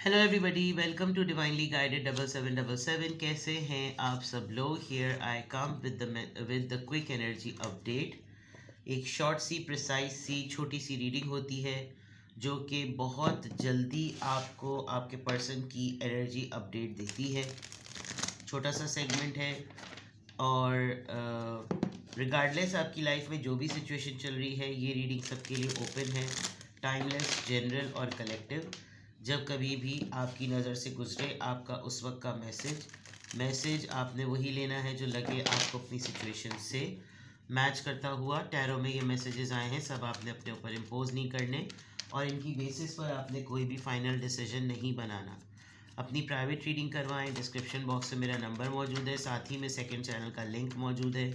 Hello everybody, welcome to divinely guided 7777। कैसे हैं आप सब लोग। Here I come with the quick energy update. एक शॉर्ट सी प्रिसाइज सी छोटी सी रीडिंग होती है जो कि बहुत जल्दी आपको आपके पर्सन की एनर्जी अपडेट देती है। छोटा सा सेगमेंट है और रिगार्डलेस आपकी लाइफ में जो भी सिचुएशन चल रही है, ये रीडिंग सबके लिए ओपन है। टाइमलेस, जनरल और कलेक्टिव। जब कभी भी आपकी नज़र से गुजरे आपका उस वक्त का मैसेज आपने वही लेना है जो लगे आपको अपनी सिचुएशन से मैच करता हुआ। टैरो में ये मैसेजेस आए हैं, सब आपने अपने ऊपर इम्पोज नहीं करने और इनकी बेसिस पर आपने कोई भी फाइनल डिसीजन नहीं बनाना। अपनी प्राइवेट रीडिंग करवाएं। डिस्क्रिप्शन बॉक्स में मेरा नंबर मौजूद है, साथ ही में सेकंड चैनल का लिंक मौजूद है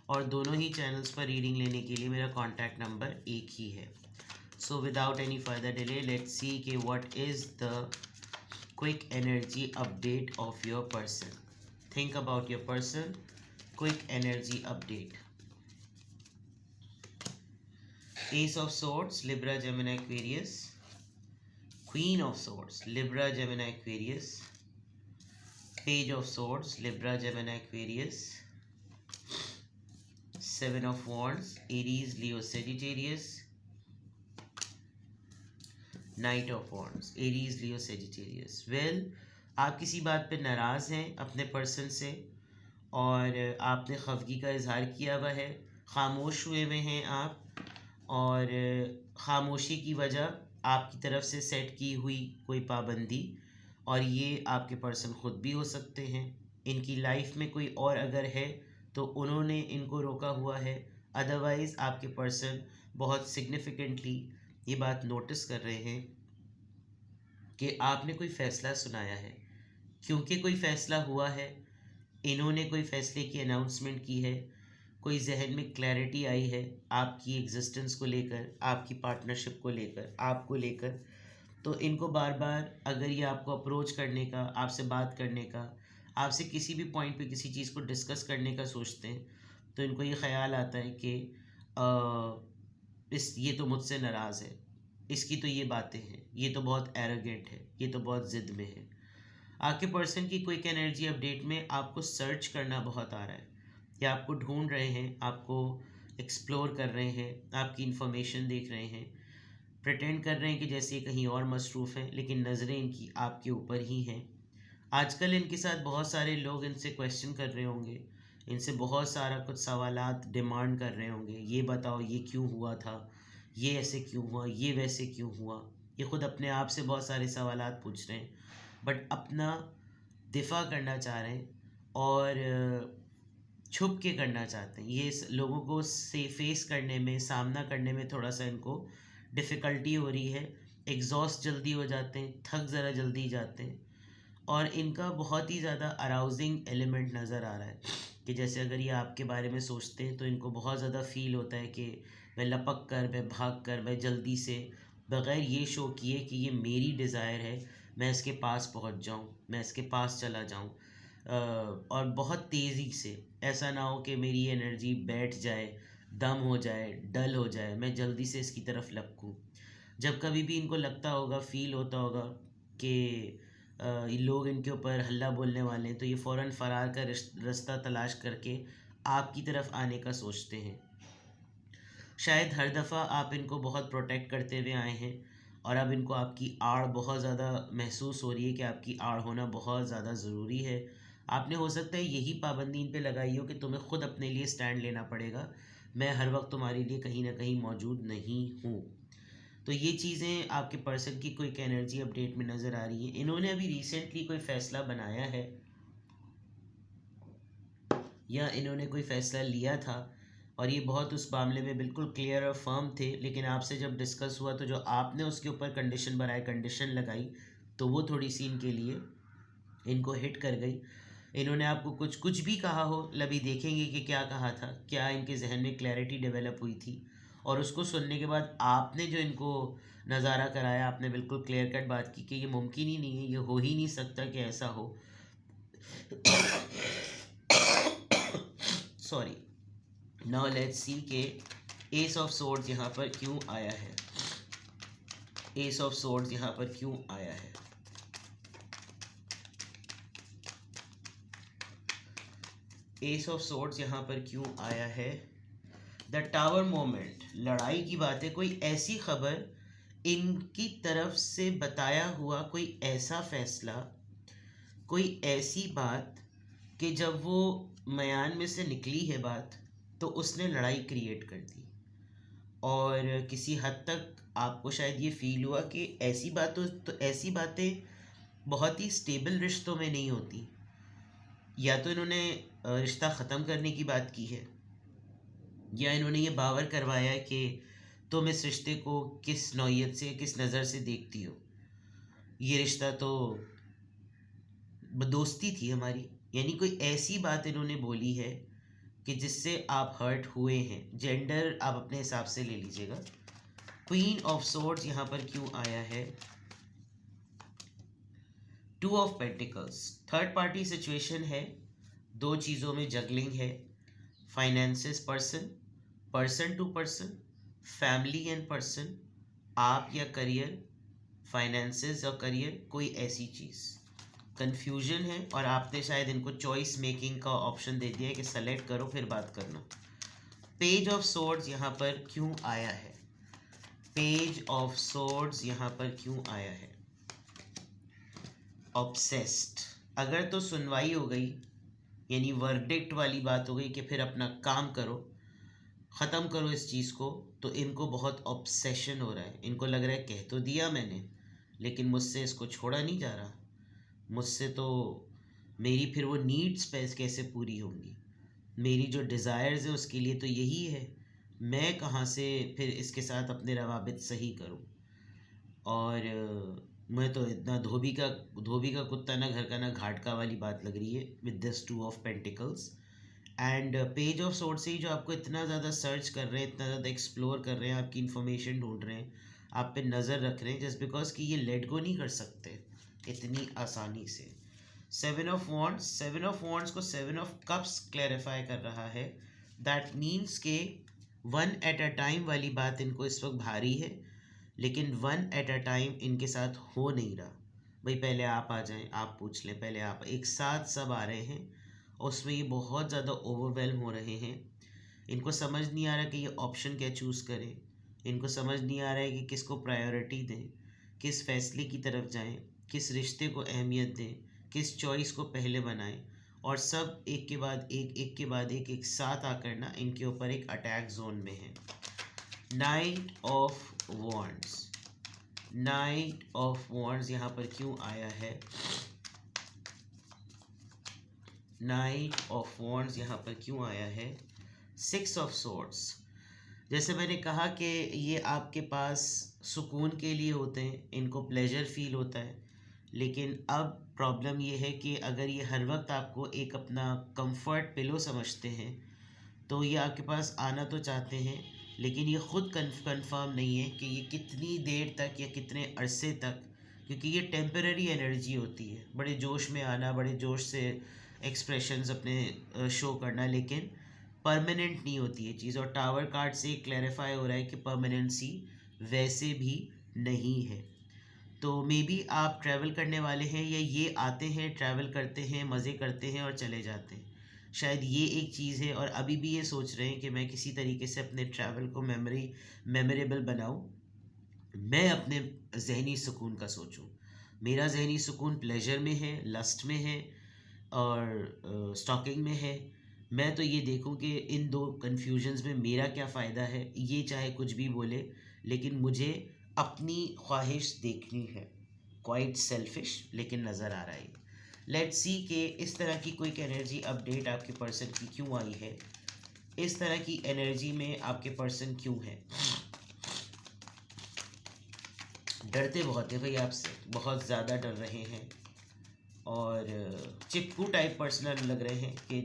और दोनों ही चैनल्स पर रीडिंग लेने के लिए मेरा कॉन्टैक्ट नंबर एक ही है। So without any further delay, let's see what is the quick energy update of your person. Think about your person. Quick energy update. Ace of Swords, Libra, Gemini, Aquarius. Queen of Swords, Libra, Gemini, Aquarius. Page of Swords, Libra, Gemini, Aquarius. Seven of Wands, Aries, Leo, Sagittarius. Night of wands, Aries, Leo, Sagittarius. Well, आप किसी बात पे नाराज़ हैं अपने person से और आपने खफगी का इजहार किया हुआ है, खामोश हुए हुए हैं आप और खामोशी की वजह आपकी तरफ से सेट की हुई कोई पाबंदी, और ये आपके पर्सन ख़ुद भी हो सकते हैं। इनकी लाइफ में कोई और अगर है तो उन्होंने इनको रोका हुआ है, अदरवाइज़ आपके पर्सन बहुत सिग्निफिकेंटली ये बात नोटिस कर रहे हैं कि आपने कोई फ़ैसला सुनाया है। क्योंकि कोई फ़ैसला हुआ है, इन्होंने कोई फ़ैसले की अनाउंसमेंट की है, कोई जहन में क्लैरिटी आई है आपकी एग्जिस्टेंस को लेकर, आपकी पार्टनरशिप को लेकर, आपको लेकर। तो इनको बार बार अगर ये आपको अप्रोच करने का, आपसे बात करने का, आपसे किसी भी पॉइंट पे किसी चीज़ को डिस्कस करने का सोचते हैं तो इनको ये ख़्याल आता है कि ये तो मुझसे नाराज़ है, इसकी तो ये बातें हैं, ये तो बहुत एरोगेंट है, ये तो बहुत ज़िद में है। आपके पर्सन की क्विक एनर्जी अपडेट में आपको सर्च करना बहुत आ रहा है, या आपको ढूंढ रहे हैं, आपको एक्सप्लोर कर रहे हैं, आपकी इन्फॉर्मेशन देख रहे हैं, प्रिटेंड कर रहे हैं कि जैसे कहीं और मसरूफ़ हैं, लेकिन नज़रें इनकी आपके ऊपर ही हैं। आजकल इनके साथ बहुत सारे लोग इनसे क्वेश्चन कर रहे होंगे, इनसे बहुत सारा कुछ सवालात डिमांड कर रहे होंगे। ये बताओ, ये क्यों हुआ था, ये ऐसे क्यों हुआ, ये वैसे क्यों हुआ। ये ख़ुद अपने आप से बहुत सारे सवालात पूछ रहे हैं, बट अपना दिफा करना चाह रहे हैं और छुप के करना चाहते हैं। ये लोगों को से फेस करने में, सामना करने में थोड़ा सा इनको डिफ़िकल्टी हो रही है। एग्जॉस्ट जल्दी हो जाते हैं, थक ज़रा जल्दी जाते हैं और इनका बहुत ही ज़्यादा अराउजिंग एलिमेंट नज़र आ रहा है कि जैसे अगर ये आपके बारे में सोचते हैं तो इनको बहुत ज़्यादा फील होता है कि मैं लपक कर, मैं भाग कर, मैं जल्दी से बग़ैर ये शो किए कि ये मेरी डिज़ायर है, मैं इसके पास पहुंच जाऊं, मैं इसके पास चला जाऊं और बहुत तेज़ी से। ऐसा ना हो कि मेरी एनर्जी बैठ जाए, दम हो जाए, डल हो जाए, मैं जल्दी से इसकी तरफ लपकूं। जब कभी भी इनको लगता होगा, फील होता होगा कि ये लोग इनके ऊपर हल्ला बोलने वाले हैं, तो ये फ़ौरन फ़रार का रास्ता तलाश करके आपकी तरफ आने का सोचते हैं। शायद हर दफ़ा आप इनको बहुत प्रोटेक्ट करते हुए आए हैं और अब इनको आपकी आड़ बहुत ज़्यादा महसूस हो रही है कि आपकी आड़ होना बहुत ज़्यादा ज़रूरी है। आपने हो सकता है यही पाबंदी इन पे लगाई हो कि तुम्हें ख़ुद अपने लिए स्टैंड लेना पड़ेगा, मैं हर वक्त तुम्हारे लिए कहीं ना कहीं मौजूद नहीं हूँ। तो ये चीज़ें आपके पर्सन की कोई एनर्जी अपडेट में नज़र आ रही है। इन्होंने अभी रिसेंटली कोई फ़ैसला बनाया है या इन्होंने कोई फ़ैसला लिया था और ये बहुत उस मामले में बिल्कुल क्लियर और फर्म थे, लेकिन आपसे जब डिस्कस हुआ तो जो आपने उसके ऊपर कंडीशन बनाई, कंडीशन लगाई, तो वो थोड़ी सी इनके लिए इनको हिट कर गई। इन्होंने आपको कुछ कुछ भी कहा हो, अभी देखेंगे कि क्या कहा था, क्या इनके जहन में क्लैरिटी डेवलप हुई थी और उसको सुनने के बाद आपने जो इनको नज़ारा कराया, आपने बिल्कुल क्लियर कट बात की कि ये मुमकिन ही नहीं है, ये हो ही नहीं सकता कि ऐसा हो। सॉरी। नाउ लेट्स सी के एस ऑफ सोर्ड्स यहाँ पर क्यों आया है। एस ऑफ सोर्ड्स यहाँ पर क्यों आया है। एस ऑफ सोर्ड्स यहाँ पर क्यों आया है? द टावर मोमेंट, लड़ाई की बात है, कोई ऐसी खबर, इनकी तरफ से बताया हुआ कोई ऐसा फैसला, कोई ऐसी बात कि जब वो मयान में से निकली है बात तो उसने लड़ाई क्रिएट कर दी। और किसी हद तक आपको शायद ये फील हुआ कि ऐसी बातों तो ऐसी बातें बहुत ही स्टेबल रिश्तों में नहीं होती। या तो इन्होंने रिश्ता ख़त्म करने की बात की है, या इन्होंने ये बावर करवाया है कि तुम इस रिश्ते को किस नौयत से, किस नज़र से देखती हो। ये रिश्ता तो दोस्ती थी हमारी, यानी कोई ऐसी बात इन्होंने बोली है कि जिससे आप हर्ट हुए हैं। जेंडर आप अपने हिसाब से ले लीजिएगा। क्वीन ऑफ सोर्ड्स यहाँ पर क्यों आया है? Two of pentacles, third party situation है, दो चीज़ों में जगलिंग है। Finances person, person to person, family and person, आप या करियर, फाइनेंसेस और करियर, कोई ऐसी चीज़ कंफ्यूजन है। और आपने शायद इनको चॉइस मेकिंग का ऑप्शन दे दिया है कि सेलेक्ट करो फिर बात करना। पेज ऑफ सोर्ड्स यहाँ पर क्यों आया है? पेज ऑफ सोर्ड्स यहाँ पर क्यों आया है? ऑब्सेस्ड, अगर तो सुनवाई हो गई, यानी वर्डिक्ट वाली बात हो गई कि फिर अपना काम करो, ख़त्म करो इस चीज़ को, तो इनको बहुत ऑब्सेशन हो रहा है। इनको लग रहा है कह तो दिया मैंने, लेकिन मुझसे इसको छोड़ा नहीं जा रहा, मुझसे तो मेरी फिर वो नीड्स पे कैसे पूरी होंगी, मेरी जो डिज़ायर्स है उसके लिए तो यही है, मैं कहाँ से फिर इसके साथ अपने रवाबित सही करूँ। और मैं तो इतना धोबी का कुत्ता ना घर का ना घाट का वाली बात लग रही है with this to of pentacles. And page of sword से ही जो आपको इतना ज़्यादा सर्च कर रहे हैं, इतना ज़्यादा एक्सप्लोर कर रहे हैं, आपकी इन्फॉर्मेशन ढूंढ रहे हैं, आप पे नज़र रख रहे हैं, जस्ट बिकॉज कि ये लेट गो नहीं कर सकते इतनी आसानी से। Seven of wands, seven of wands को सेवन ऑफ कप्स क्लैरिफाई कर रहा है। दैट मीन्स के वन एट अ टाइम वाली बात इनको इस वक्त भारी है, लेकिन वन एट अ टाइम इनके साथ हो नहीं रहा। भाई पहले आप आ जाएं, आप पूछ लें, पहले आप, एक साथ सब आ रहे हैं, उसमें ये बहुत ज़्यादा ओवरवेलम हो रहे हैं। इनको समझ नहीं आ रहा कि ये ऑप्शन क्या चूज़ करें, इनको समझ नहीं आ रहा है कि किसको प्रायोरिटी दें, किस फैसले की तरफ जाएं, किस रिश्ते को अहमियत दें, किस चॉइस को पहले बनाएं। और सब एक के बाद एक के बाद एक साथ आकर ना इनके ऊपर एक अटैक जोन में है। Night of wands, night of wands यहाँ पर क्यों आया है? नाइट ऑफ वॉन्ड्स यहाँ पर क्यों आया है? सिक्स ऑफ सोर्ड्स, जैसे मैंने कहा कि ये आपके पास सुकून के लिए होते हैं, इनको प्लेजर फील होता है, लेकिन अब प्रॉब्लम ये है कि अगर ये हर वक्त आपको एक अपना कंफर्ट पिलो समझते हैं तो ये आपके पास आना तो चाहते हैं, लेकिन ये ख़ुद कंफर्म नहीं है कि ये कितनी देर तक या कितने अरसे तक, क्योंकि ये टेम्पररी एनर्जी होती है, बड़े जोश में आना, बड़े जोश से एक्सप्रेशंस अपने शो करना, लेकिन परमानेंट नहीं होती ये चीज़। और टावर कार्ड से क्लैरिफाई हो रहा है कि परमानेंसी वैसे भी नहीं है। तो मे बी आप ट्रैवल करने वाले हैं, या ये आते हैं, ट्रैवल करते हैं, मज़े करते हैं और चले जाते हैं, शायद ये एक चीज़ है। और अभी भी ये सोच रहे हैं कि मैं किसी तरीके से अपने ट्रैवल को मेमोरेबल बनाऊं, मैं अपने जहनी सुकून का सोचूं। मेरा जहनी सुकून प्लेजर में है, लस्ट में है और स्टॉकिंग में है। मैं तो ये देखूं कि इन दो कन्फ्यूजन्स में मेरा क्या फ़ायदा है। ये चाहे कुछ भी बोले, लेकिन मुझे अपनी ख्वाहिश देखनी है। क्वाइट सेल्फिश, लेकिन नज़र आ रहा है। लेट्स सी कि इस तरह की कोई एनर्जी अपडेट आपके पर्सन की क्यों आई है, इस तरह की एनर्जी में आपके पर्सन क्यों है। डरते बहुत है भाई आपसे, बहुत ज़्यादा डर रहे हैं, और चिपकू टाइप पर्सनल लग रहे हैं कि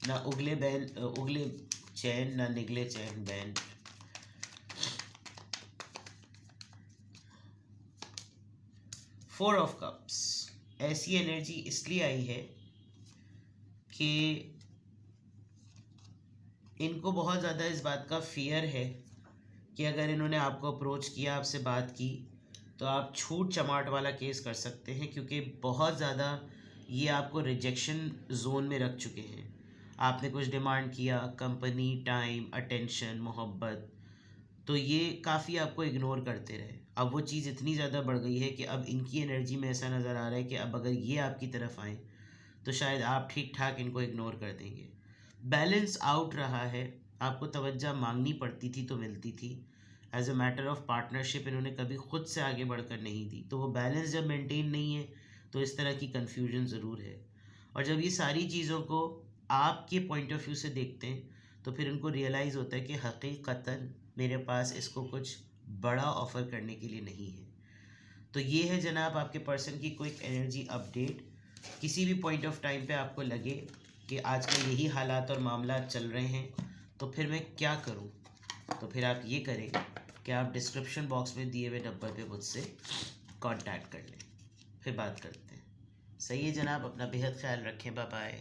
ना उगले चैन ना निगले चैन बैन। फोर ऑफ कप्स, ऐसी एनर्जी इसलिए आई है कि इनको बहुत ज़्यादा इस बात का फियर है कि अगर इन्होंने आपको अप्रोच किया, आपसे बात की, तो आप छूट चमाट वाला केस कर सकते हैं, क्योंकि बहुत ज़्यादा ये आपको रिजेक्शन जोन में रख चुके हैं। आपने कुछ डिमांड किया, कंपनी, टाइम, अटेंशन, मोहब्बत, तो ये काफ़ी आपको इग्नोर करते रहे। अब वो चीज़ इतनी ज़्यादा बढ़ गई है कि अब इनकी एनर्जी में ऐसा नज़र आ रहा है कि अब अगर ये आपकी तरफ आए तो शायद आप ठीक ठाक इनको इग्नोर कर देंगे। बैलेंस आउट रहा है, आपको तवज्जो मांगनी पड़ती थी तो मिलती थी। As a matter of partnership इन्होंने कभी खुद से आगे बढ़कर नहीं दी, तो वो बैलेंस जब मेंटेन नहीं है तो इस तरह की कन्फ्यूजन ज़रूर है। और जब ये सारी चीज़ों को आपके पॉइंट ऑफ व्यू से देखते हैं तो फिर उनको रियलाइज़ होता है कि हकीकतन मेरे पास इसको कुछ बड़ा ऑफ़र करने के लिए नहीं है। तो ये है जनाब आपके पर्सन की क्विक एनर्जी अपडेट। किसी भी पॉइंट ऑफ टाइम पे आपको लगे कि आजकल यही हालात और मामला चल रहे हैं तो फिर मैं क्या करूं, तो फिर आप ये करें कि आप डिस्क्रिप्शन बॉक्स में दिए हुए नंबर पे मुझसे कांटेक्ट कर लें, फिर बात करते हैं। सही है जनाब, अपना बेहद ख्याल रखें, बाय बाय।